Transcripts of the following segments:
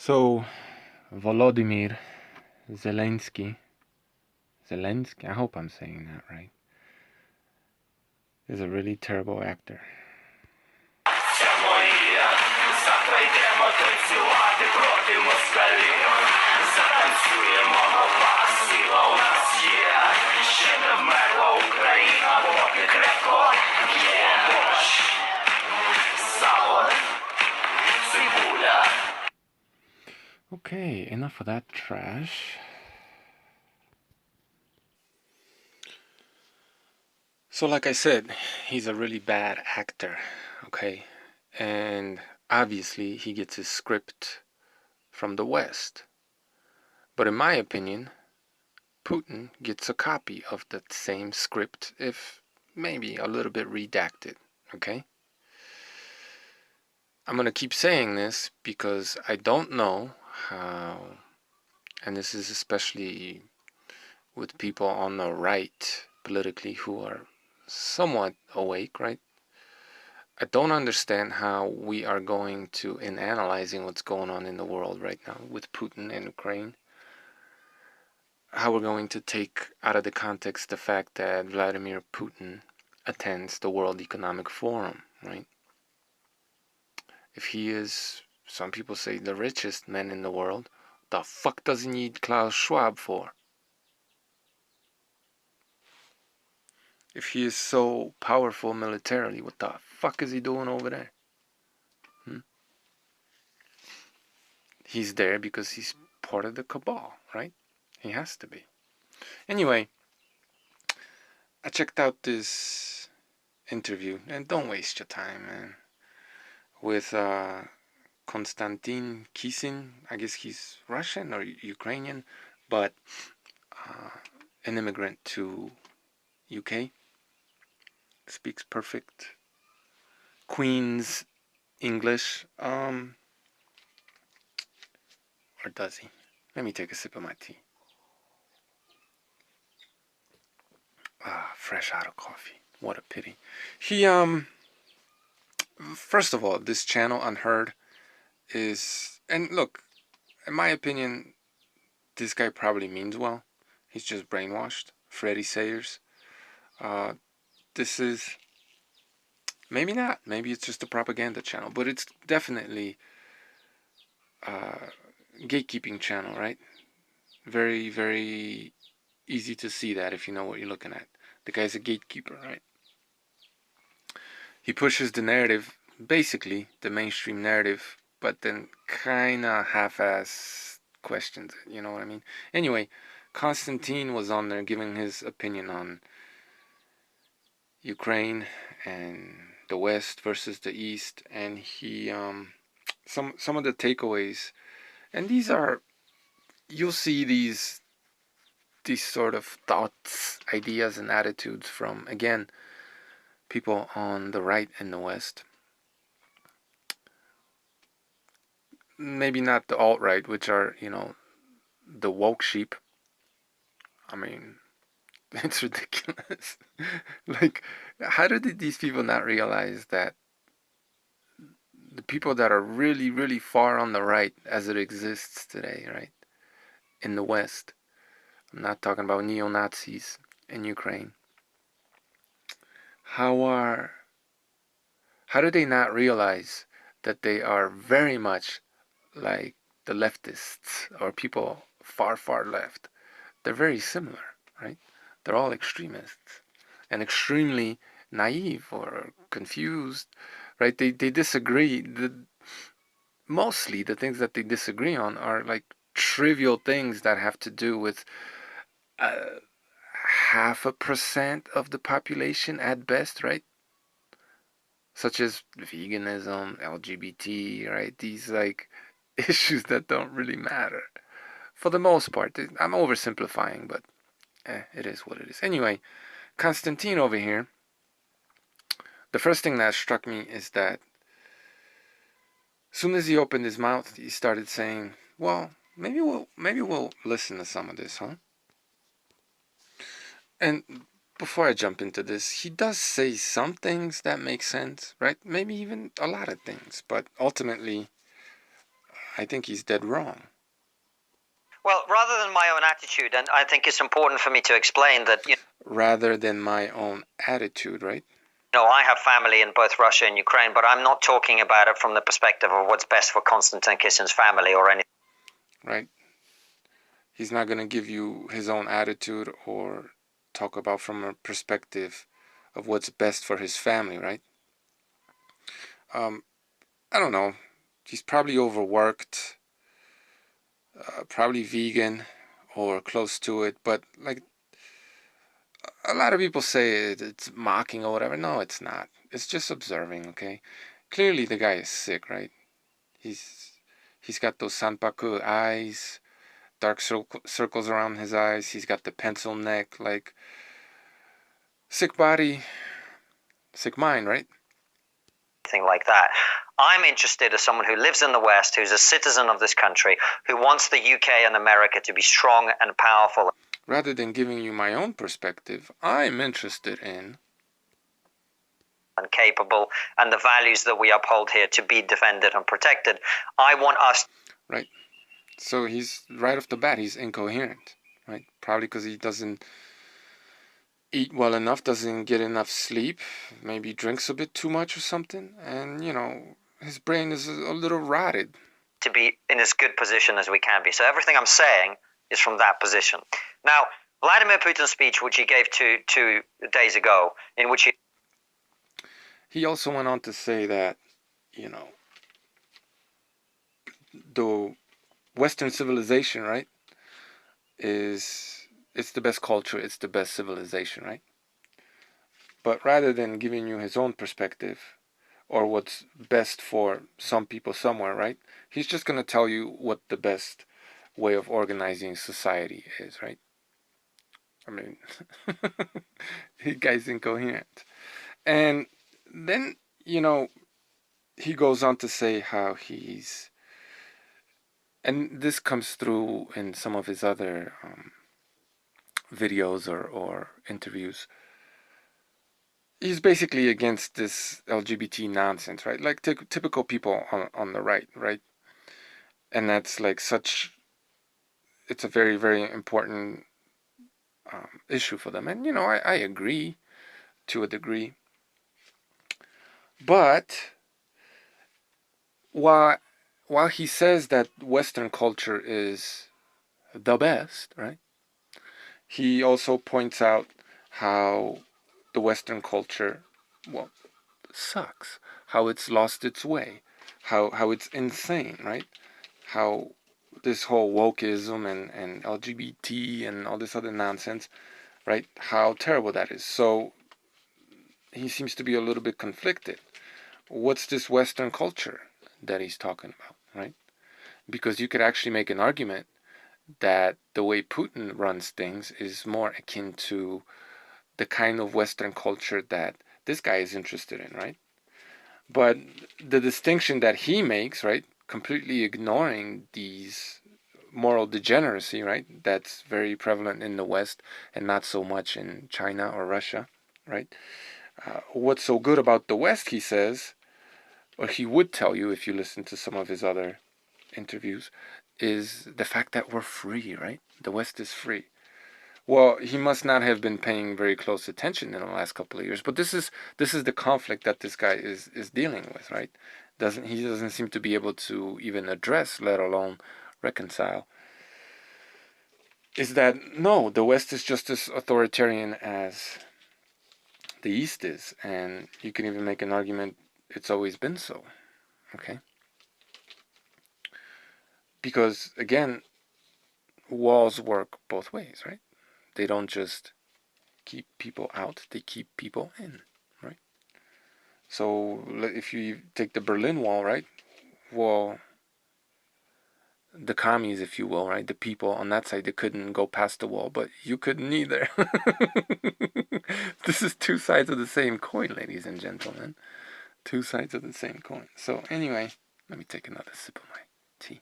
So, Volodymyr Zelensky, I hope I'm saying that right, is a really terrible actor. Okay, enough of that trash. So like I said, he's a really bad actor, okay? And obviously he gets his script from the West. But in my opinion, Putin gets a copy of that same script, if maybe a little bit redacted, okay? I'm going to keep saying this because I don't know how, and this is especially with people on the right politically who are somewhat awake, right? I don't understand how we are going to, in analyzing what's going on in the world right now with Putin and Ukraine, how we're going to take out of the context the fact that Vladimir Putin attends the World Economic Forum, right? If he is, some people say, the richest man in the world, the fuck does he need Klaus Schwab for? If he is so powerful militarily, what the fuck is he doing over there? He's there because he's part of the cabal, right? He has to be. Anyway, I checked out this interview, and don't waste your time, man, with Konstantin Kisin. I guess he's Russian or Ukrainian, but an immigrant to UK. Speaks perfect Queen's English. Or does he? Let me take a sip of my tea. Fresh out of coffee. What a pity. He first of all, this channel Unheard is, and look, in my opinion, this guy probably means well. He's just brainwashed. Freddie Sayers. This is maybe not. Maybe it's just a propaganda channel, but it's definitely a gatekeeping channel, right? Very, very easy to see that if you know what you're looking at. The guy's a gatekeeper, right? He pushes the narrative, basically the mainstream narrative, but then kinda half-ass questions it, you know what I mean? Anyway, Constantine was on there giving his opinion on Ukraine and the West versus the East, and he some of the takeaways, and these are, you'll see these sort of thoughts, ideas, and attitudes from, again, people on the right in the West. Maybe not the alt-right, which are, the woke sheep. I mean, it's ridiculous. Like, how did these people not realize that the people that are really, really far on the right as it exists today, right, in the West, I'm not talking about neo-Nazis in Ukraine, how do they not realize that they are very much like the leftists or people far, far left? They're very similar, right? They're all extremists and extremely naive or confused, right? They disagree. Mostly the things that they disagree on are like trivial things that have to do with 0.5% of the population at best, right? Such as veganism, LGBT, right? These like issues that don't really matter for the most part. I'm oversimplifying, but it is what it is. Anyway, Constantine over here, the first thing that struck me is that as soon as he opened his mouth, he started saying, well, maybe we'll listen to some of this, huh? And before I jump into this, he does say some things that make sense, right? Maybe even a lot of things, but ultimately, I think he's dead wrong. Well, rather than my own attitude, and I think it's important for me to explain that, Rather than my own attitude, right? I have family in both Russia and Ukraine, but I'm not talking about it from the perspective of what's best for Konstantin Kissin's family or anything. Right? He's not going to give you his own attitude or talk about from a perspective of what's best for his family, right? Um, I don't know. He's probably overworked, probably vegan or close to it, but like a lot of people say it's mocking or whatever. No, it's not. It's just observing, okay? Clearly the guy is sick, right? He's he's got those sanpaku eyes, dark circles around his eyes. He's got the pencil neck, like sick body, sick mind, right? Thing like that. I'm interested as someone who lives in the West, who's a citizen of this country, who wants the UK and America to be strong and powerful. Rather than giving you my own perspective, I'm interested in And capable, and the values that we uphold here to be defended and protected. I want us. Right. So he's right off the bat, he's incoherent, right? Probably because he doesn't eat well enough, doesn't get enough sleep, maybe drinks a bit too much or something, and his brain is a little rotted. To be in as good position as we can be. So everything I'm saying is from that position. Now, Vladimir Putin's speech, which he gave 2 days ago, in which he also went on to say that, the Western civilization, right, it's the best culture, it's the best civilization, right? But rather than giving you his own perspective or what's best for some people somewhere, right? He's just going to tell you what the best way of organizing society is, right? I mean, the guy's incoherent. And then, he goes on to say how and this comes through in some of his other videos or interviews. He's basically against this LGBT nonsense, right? Like typical people on the right, right? And that's like it's a very, very important issue for them. And, I agree to a degree. But while, while he says that Western culture is the best, right? He also points out how the Western culture, well, sucks. How it's lost its way. How it's insane, right? How this whole wokeism and LGBT and all this other nonsense, right? How terrible that is. So he seems to be a little bit conflicted. What's this Western culture that he's talking about, right? Because you could actually make an argument that the way Putin runs things is more akin to the kind of Western culture that this guy is interested in, right? But the distinction that he makes, right, completely ignoring these moral degeneracy, right, that's very prevalent in the West and not so much in China or Russia, right? What's so good about the West, he says, or he would tell you if you listen to some of his other interviews, is the fact that we're free, right? The West is free. Well, he must not have been paying very close attention in the last couple of years. But this is the conflict that this guy is dealing with, right? He doesn't seem to be able to even address, let alone reconcile. Is that no, the West is just as authoritarian as the East is, and you can even make an argument it's always been so. Okay, because again, walls work both ways, right? They don't just keep people out; they keep people in, right? So if you take the Berlin Wall, right? Well, the commies, if you will, right? The people on that side, they couldn't go past the wall, but you couldn't either. This is two sides of the same coin, ladies and gentlemen. Two sides of the same coin. So anyway, let me take another sip of my tea.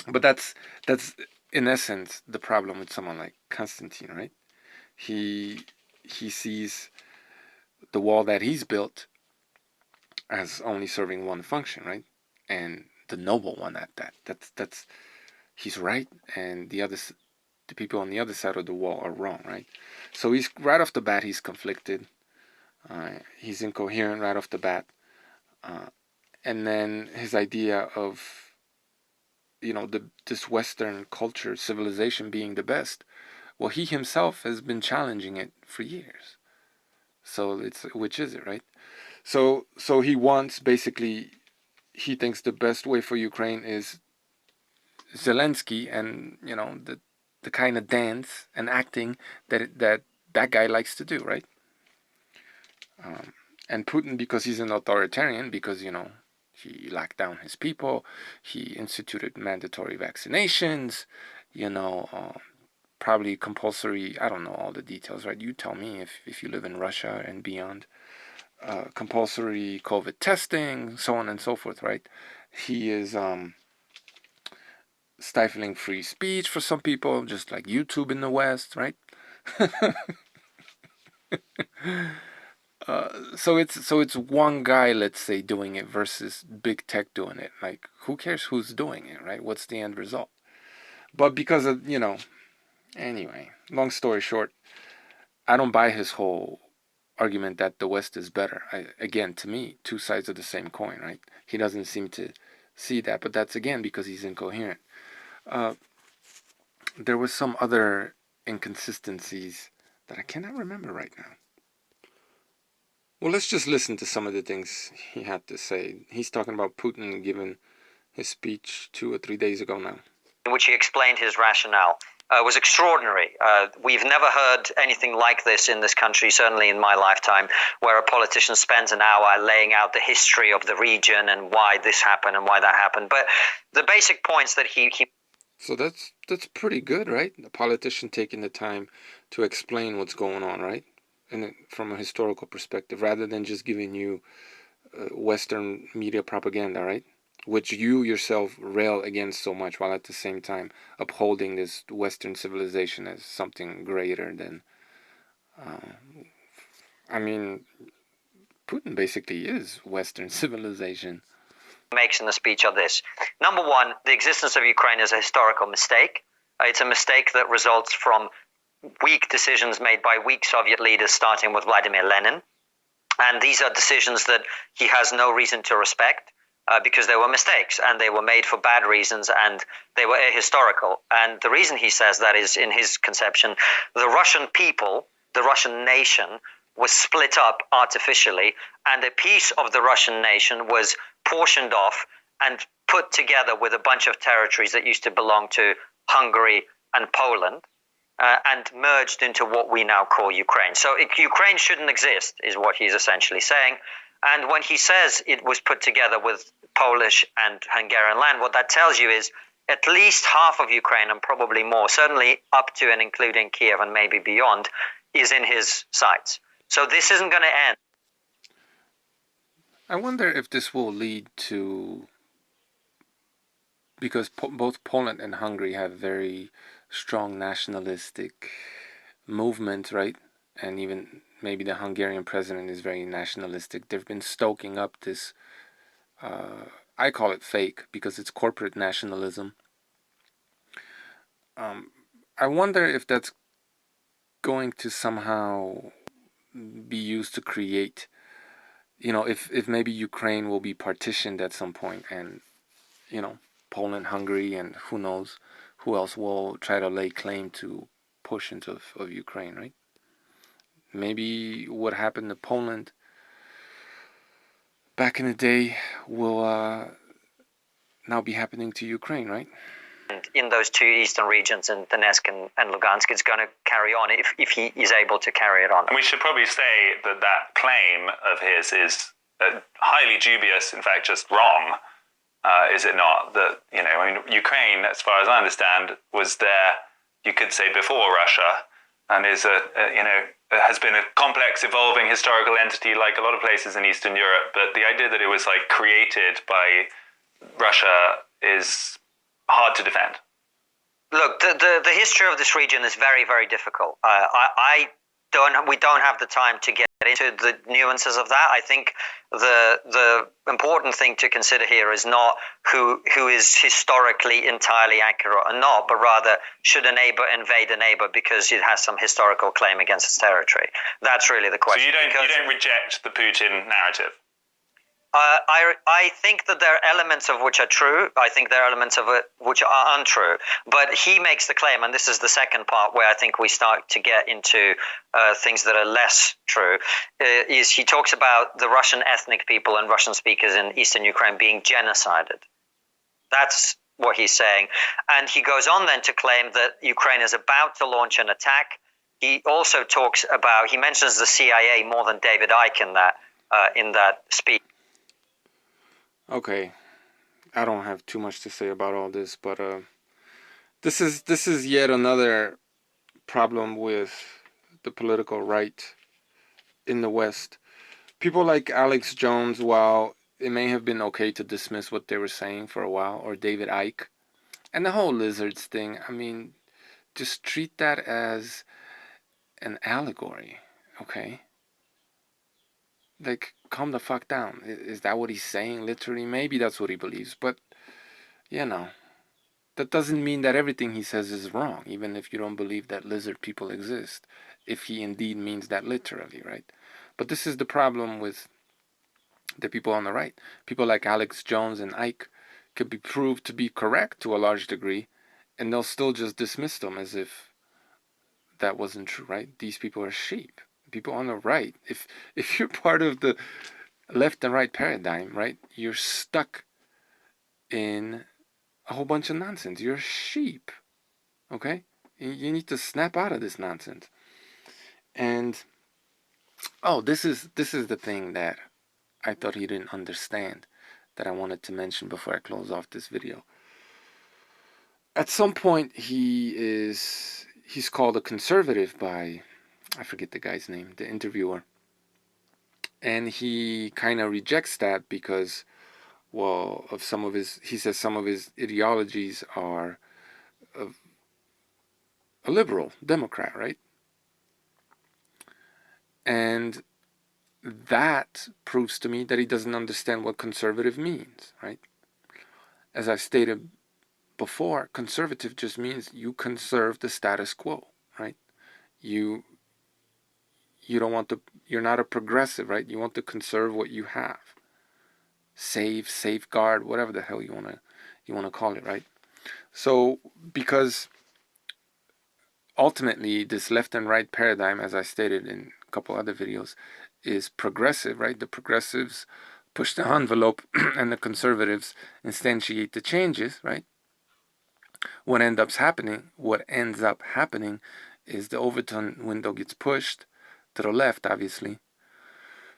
But that's in essence the problem with someone like Constantine, right? He he sees the wall that he's built as only serving one function, right? and the noble one at that. That's he's right, and the people on the other side of the wall are wrong, right? So he's right off the bat he's conflicted. He's incoherent right off the bat, and then his idea of this Western culture civilization being the best. Well, he himself has been challenging it for years. So it's which is it, right? So he wants basically he thinks the best way for Ukraine is Zelensky and the kind of dance and acting that guy likes to do, right? And Putin, because he's an authoritarian, because he locked down his people, he instituted mandatory vaccinations, you know, probably compulsory. I don't know all the details, right? You tell me if you live in Russia and beyond. Compulsory COVID testing, so on and so forth, right? He is stifling free speech for some people, just like YouTube in the West, right? So it's one guy, let's say, doing it versus big tech doing it. Like, who cares who's doing it, right? What's the end result? But because of anyway, long story short, I don't buy his whole argument that the West is better. Again, to me, two sides of the same coin, right? He doesn't seem to see that, but that's again because he's incoherent. Uh, there was some other inconsistencies that I cannot remember right now. Well, let's just listen to some of the things he had to say. He's talking about Putin giving his speech 2 or 3 days ago now. In which he explained his rationale. Was extraordinary. We've never heard anything like this in this country, certainly in my lifetime, where a politician spends an hour laying out the history of the region and why this happened and why that happened. But the basic points that he So that's pretty good, right? A politician taking the time to explain what's going on, right? And from a historical perspective, rather than just giving you Western media propaganda, right? Which you yourself rail against so much, while at the same time upholding this Western civilization as something greater than. I mean, Putin basically is Western civilization. makes in the speech are this. Number one, the existence of Ukraine is a historical mistake. It's a mistake that results from weak decisions made by weak Soviet leaders, starting with Vladimir Lenin. And these are decisions that he has no reason to respect because they were mistakes and they were made for bad reasons and they were ahistorical. And the reason he says that is, in his conception, the Russian people, the Russian nation, was split up artificially, and a piece of the Russian nation was portioned off and put together with a bunch of territories that used to belong to Hungary and Poland. And merged into what we now call Ukraine. So Ukraine shouldn't exist, is what he's essentially saying. And when he says it was put together with Polish and Hungarian land, what that tells you is at least half of Ukraine, and probably more, certainly up to and including Kiev and maybe beyond, is in his sights. So this isn't going to end. I wonder if this will lead to, because both Poland and Hungary have very strong nationalistic movement, right? And even maybe the Hungarian president is very nationalistic. They've been stoking up this, I call it fake because it's corporate nationalism. I wonder if that's going to somehow be used to create, if maybe Ukraine will be partitioned at some point and, Poland, Hungary, and who knows who else will try to lay claim to portions of Ukraine, right? Maybe what happened to Poland back in the day will now be happening to Ukraine, right? In those two eastern regions, in Donetsk and Lugansk, it's going to carry on if he is able to carry it on. And we should probably say that claim of his is highly dubious, in fact, just wrong. Is it not? That, Ukraine, as far as I understand, was there, you could say, before Russia, and is has been a complex, evolving historical entity like a lot of places in Eastern Europe. But the idea that it was created by Russia is hard to defend. Look, the history of this region is very, very difficult. I we don't have the time to get into the nuances of that. I think the important thing to consider here is not who is historically entirely accurate or not, but rather should a neighbor invade a neighbor because it has some historical claim against its territory. That's really the question. So you don't reject the Putin narrative? I think that there are elements of which are true. I think there are elements of it which are untrue. But he makes the claim, and this is the second part where I think we start to get into things that are less true, is he talks about the Russian ethnic people and Russian speakers in eastern Ukraine being genocided. That's what he's saying. And he goes on then to claim that Ukraine is about to launch an attack. He also talks about, he mentions the CIA more than David Icke in that speech. Okay, I don't have too much to say about all this, but this is yet another problem with the political right in the West. People like Alex Jones, while it may have been okay to dismiss what they were saying for a while, or David Icke, and the whole lizards thing, I mean, just treat that as an allegory, okay? Like, calm the fuck down. Is that what he's saying, literally? Maybe that's what he believes, but, you know, that doesn't mean that everything he says is wrong, even if you don't believe that lizard people exist, if he indeed means that literally, right? But this is the problem with the people on the right. People like Alex Jones and Ike could be proved to be correct to a large degree, and they'll still just dismiss them as if that wasn't true, right? These people are sheep. People on the right, if you're part of the left and right paradigm, right, you're stuck in a whole bunch of nonsense. You're a sheep, okay? You need to snap out of this nonsense. And this is the thing that I thought he didn't understand, that I wanted to mention before I close off this video. At some point, he's called a conservative by, I forget the guy's name, the interviewer. And he kind of rejects that because, well, of some of his, he says some of his ideologies are of a liberal Democrat, right? And that proves to me that he doesn't understand what conservative means, right? As I stated before, conservative just means you conserve the status quo, right? You don't want to, you're not a progressive, right? You want to conserve what you have. Safeguard, whatever the hell you want to call it, right? So because ultimately this left and right paradigm, as I stated in a couple other videos, is progressive, right? The progressives push the envelope and the conservatives instantiate the changes, right? What ends up happening is the Overton window gets pushed to the left, obviously,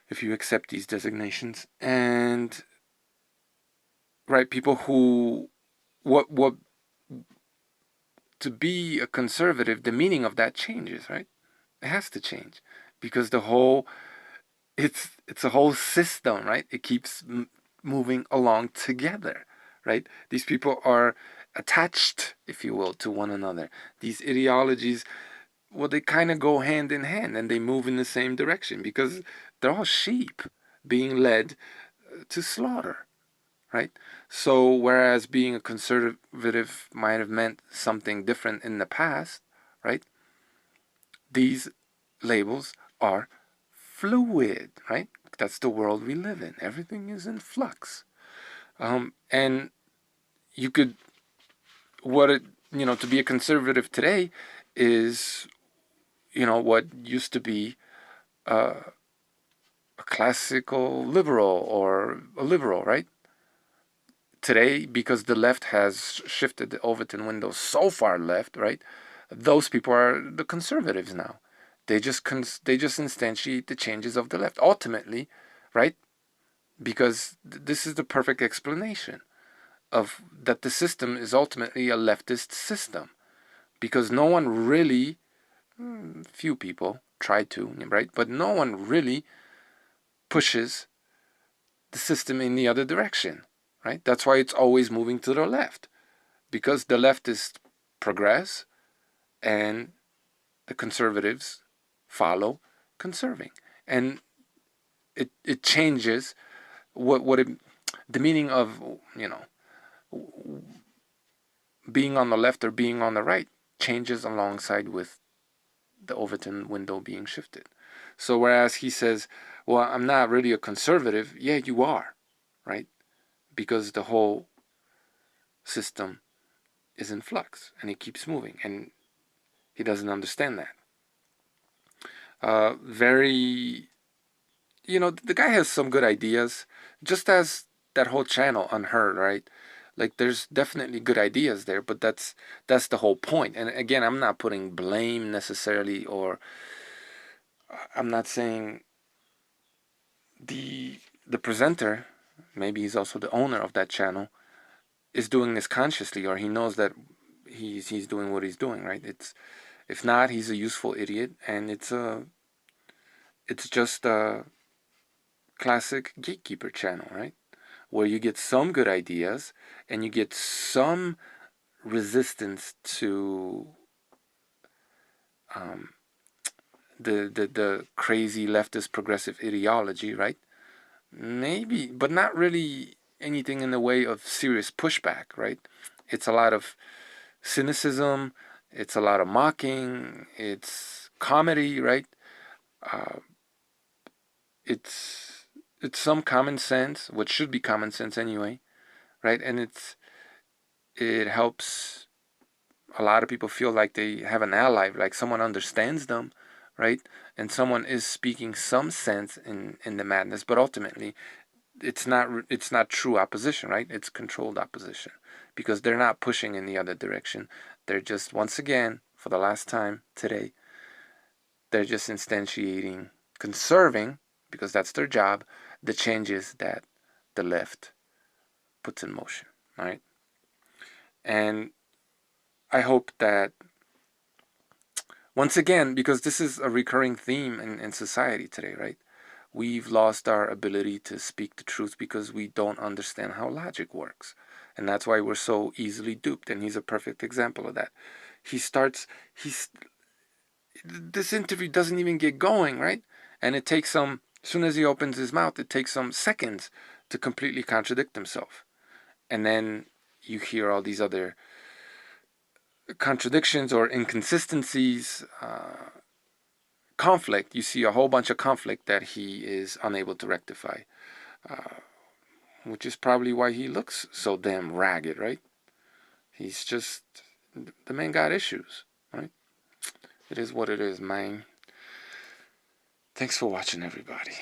if you accept these designations. And right, people who what to be a conservative, the meaning of that changes, right? It has to change because it's a whole system, right? It keeps moving along together, right? These people are attached, if you will, to one another. These ideologies, well, they kind of go hand in hand and they move in the same direction because they're all sheep being led to slaughter, right? So whereas being a conservative might have meant something different in the past, right? These labels are fluid, right? That's the world we live in. Everything is in flux. And you could, to be a conservative today is, what used to be a classical liberal or a liberal, right? Today, because the left has shifted the Overton window so far left, right? Those people are the conservatives now. They just instantiate the changes of the left. Ultimately, right? Because this is the perfect explanation of that the system is ultimately a leftist system. Because no one really, few people try to, right? But no one really pushes the system in the other direction, right? That's why it's always moving to the left, because the leftists progress and the conservatives follow conserving. And it changes the meaning of, being on the left or being on the right changes alongside with the Overton window being shifted. So whereas he says, well, I'm not really a conservative, yeah, you are, right? Because the whole system is in flux and it keeps moving, and he doesn't understand that. Very, the guy has some good ideas, just as that whole channel Unheard, right? Like there's definitely good ideas there, but that's the whole point. And again, I'm not putting blame necessarily, or I'm not saying the presenter, maybe he's also the owner of that channel, is doing this consciously, or he knows that he's doing what he's doing, right? It's if not, he's a useful idiot, and it's just a classic gatekeeper channel, right? Where you get some good ideas and you get some resistance to um, the crazy leftist progressive ideology, right? Maybe, but not really anything in the way of serious pushback, right? It's a lot of cynicism, it's a lot of mocking, it's comedy, right? Uh, it's some common sense, what should be common sense anyway, right? And it helps a lot of people feel like they have an ally, like someone understands them, right? And someone is speaking some sense in the madness, but ultimately it's not true opposition, right? It's controlled opposition, because they're not pushing in the other direction. They're just, once again, for the last time today, they're just instantiating, conserving, because that's their job, the changes that the left puts in motion, right? And I hope that, once again, because this is a recurring theme in society today, right? We've lost our ability to speak the truth because we don't understand how logic works. And that's why we're so easily duped. And he's a perfect example of that. This interview doesn't even get going, right? And it takes as soon as he opens his mouth, it takes some seconds to completely contradict himself. And then you hear all these other contradictions or inconsistencies, conflict. You see a whole bunch of conflict that he is unable to rectify, which is probably why he looks so damn ragged, right? He's just, the man got issues, right? It is what it is, man. Thanks for watching, everybody.